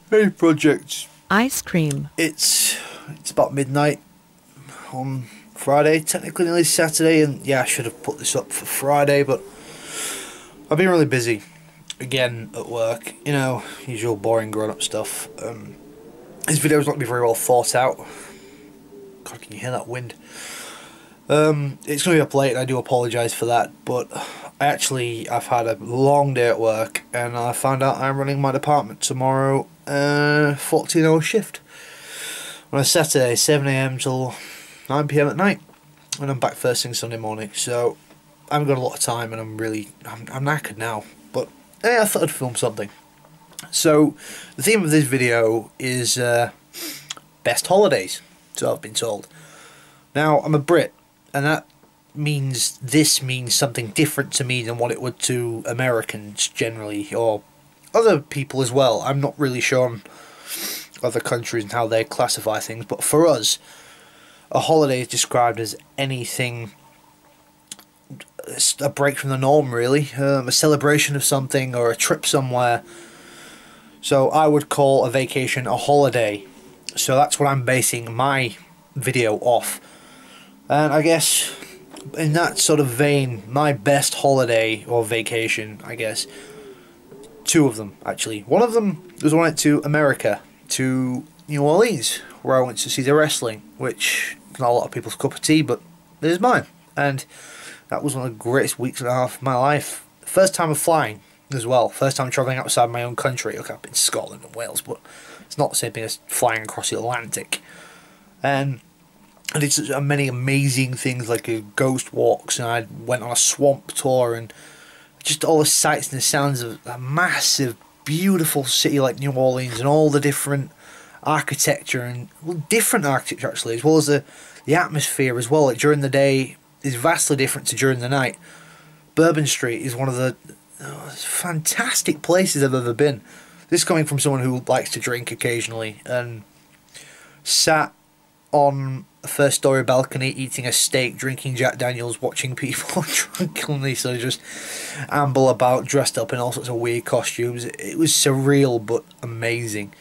Hey, project. Ice cream. It's about midnight on Friday, technically nearly Saturday, and yeah, I should have put this up for Friday, but I've been really busy again at work. You know, usual boring grown-up stuff. This video's not gonna be very well thought out. God, can you hear that wind? It's gonna be up late, and I do apologise for that, but I've had a long day at work, and I found out I'm running my department tomorrow, 14-hour shift on a Saturday, 7 a.m. till 9 p.m. at night, and I'm back first thing Sunday morning. So I haven't got a lot of time, and I'm knackered now. But hey, I thought I'd film something. So the theme of this video is best holidays. So I've been told. Now I'm a Brit, and that means something different to me than what it would to Americans generally, or other people as well. I'm not really sure on other countries and how they classify things, but for us, a holiday is described as anything, a break from the norm really, a celebration of something or a trip somewhere. So I would call a vacation a holiday. So that's what I'm basing my video off. And I guess in that sort of vein, my best holiday or vacation, I guess, two of them actually. One of them was when I went to America, to New Orleans, where I went to see the wrestling, which is not a lot of people's cup of tea, but it is mine. And that was one of the greatest weeks and a half of my life. First time of flying as well. First time travelling outside my own country. Look, I've been to Scotland and Wales, but it's not the same thing as flying across the Atlantic. And I did such many amazing things, like ghost walks, and I went on a swamp tour, and just all the sights and the sounds of a massive, beautiful city like New Orleans, and all the different architecture, and different architecture actually, as well as the atmosphere as well. Like during the day is vastly different to during the night. Bourbon Street is one of the fantastic places I've ever been. This coming from someone who likes to drink occasionally, and sat on a first story balcony eating a steak, drinking Jack Daniels, watching people drunkenly sort of just amble about dressed up in all sorts of weird costumes. It was surreal but amazing.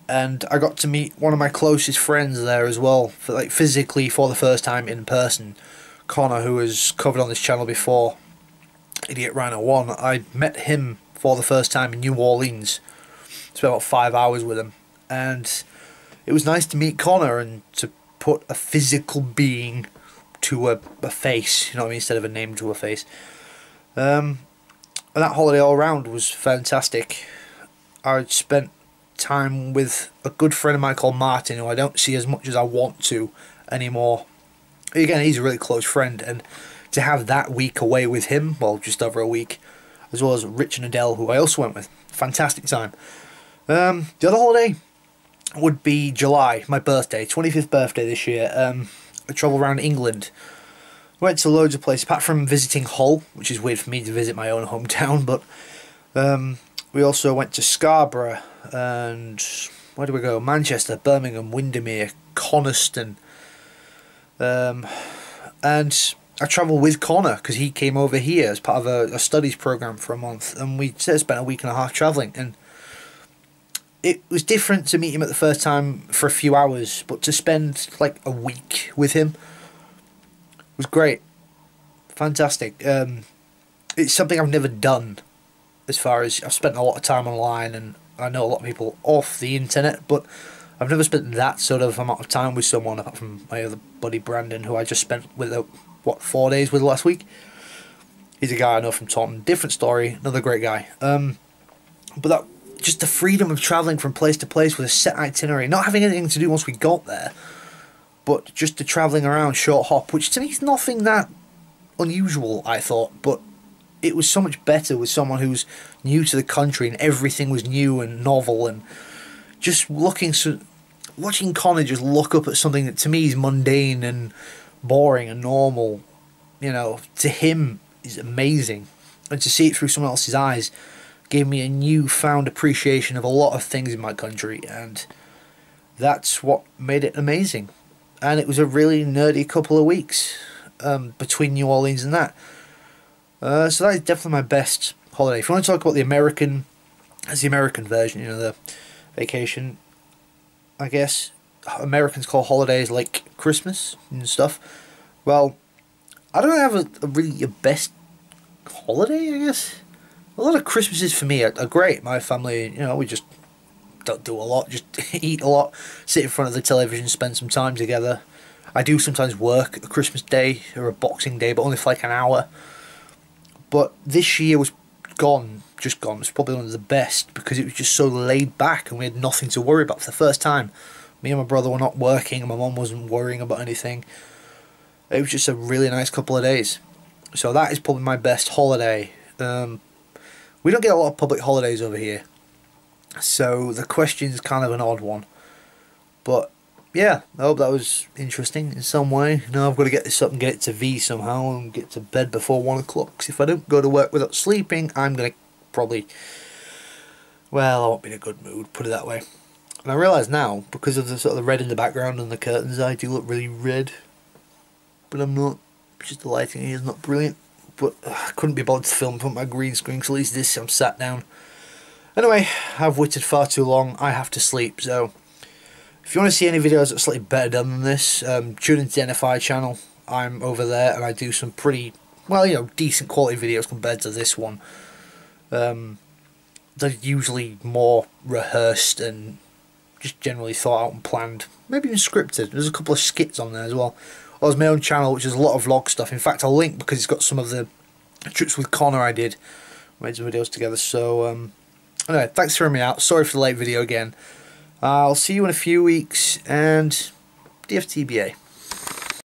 And I got to meet one of my closest friends there as well, physically for the first time in person. Connor, who was covered on this channel before, Idiot Rhino 1. I met him for the first time in New Orleans. Spent about 5 hours with him, and it was nice to meet Connor and to put a physical being to a face, you know what I mean, instead of a name to a face. And that holiday all around was fantastic. I spent time with a good friend of mine called Martin, who I don't see as much as I want to anymore. Again, he's a really close friend, and to have that week away with him, well, just over a week, as well as Rich and Adele, who I also went with, fantastic time. The other holiday would be July, my birthday, 25th birthday this year. I travelled around England. Went to loads of places, apart from visiting Hull, which is weird for me to visit my own hometown, but we also went to Scarborough, and where did we go? Manchester, Birmingham, Windermere, Coniston. And I travelled with Connor because he came over here as part of a studies programme for a month, and we spent a week and a half travelling. And it was different to meet him at the first time for a few hours, but to spend like a week with him was great. Fantastic. It's something I've never done, as far as I've spent a lot of time online, and I know a lot of people off the internet, but I've never spent that sort of amount of time with someone, apart from my other buddy Brandon, who I just spent with 4 days with last week. He's a guy I know from Taunton. Different story, another great guy. But that, just the freedom of travelling from place to place with a set itinerary, not having anything to do once we got there, but just the travelling around, short hop, which to me is nothing that unusual, I thought, but it was so much better with someone who's new to the country and everything was new and novel, and just watching Connor just look up at something that to me is mundane and boring and normal, you know, to him is amazing, and to see it through someone else's eyes gave me a newfound appreciation of a lot of things in my country, and that's what made it amazing. And it was a really nerdy couple of weeks between New Orleans and that. So that is definitely my best holiday. If you want to talk about the American That's the American version, you know, the vacation. I guess Americans call holidays like Christmas and stuff. Well, I don't have a best holiday, I guess. A lot of Christmases for me are great. My family, you know, we just don't do a lot, just eat a lot, sit in front of the television, spend some time together. I do sometimes work a Christmas Day or a Boxing Day, but only for like an hour. But this year was just gone. It was probably one of the best because it was just so laid back and we had nothing to worry about for the first time. Me and my brother were not working and my mum wasn't worrying about anything. It was just a really nice couple of days. So that is probably my best holiday. We don't get a lot of public holidays over here, so the question's kind of an odd one. But yeah, I hope that was interesting in some way. Now I've got to get this up and get it to V somehow and get to bed before 1 o'clock. Because if I don't go to work without sleeping, I'm going to probably... well, I won't be in a good mood, put it that way. And I realise now, because of the sort of the red in the background and the curtains, I do look really red. But I'm not. Just the lighting here is not brilliant. But I couldn't be bothered to film from my green screen, so at least this I'm sat down. Anyway, I've waited far too long. I have to sleep, so if you want to see any videos that are slightly better done than this, tune into the NFI channel. I'm over there and I do some pretty, well, you know, decent quality videos compared to this one. They're usually more rehearsed and just generally thought out and planned. Maybe even scripted. There's a couple of skits on there as well. There's my own channel, which is a lot of vlog stuff. In fact, I'll link because it's got some of the trips with Connor I did. Made some videos together. So, anyway, thanks for hearing me out. Sorry for the late video again. I'll see you in a few weeks, and DFTBA.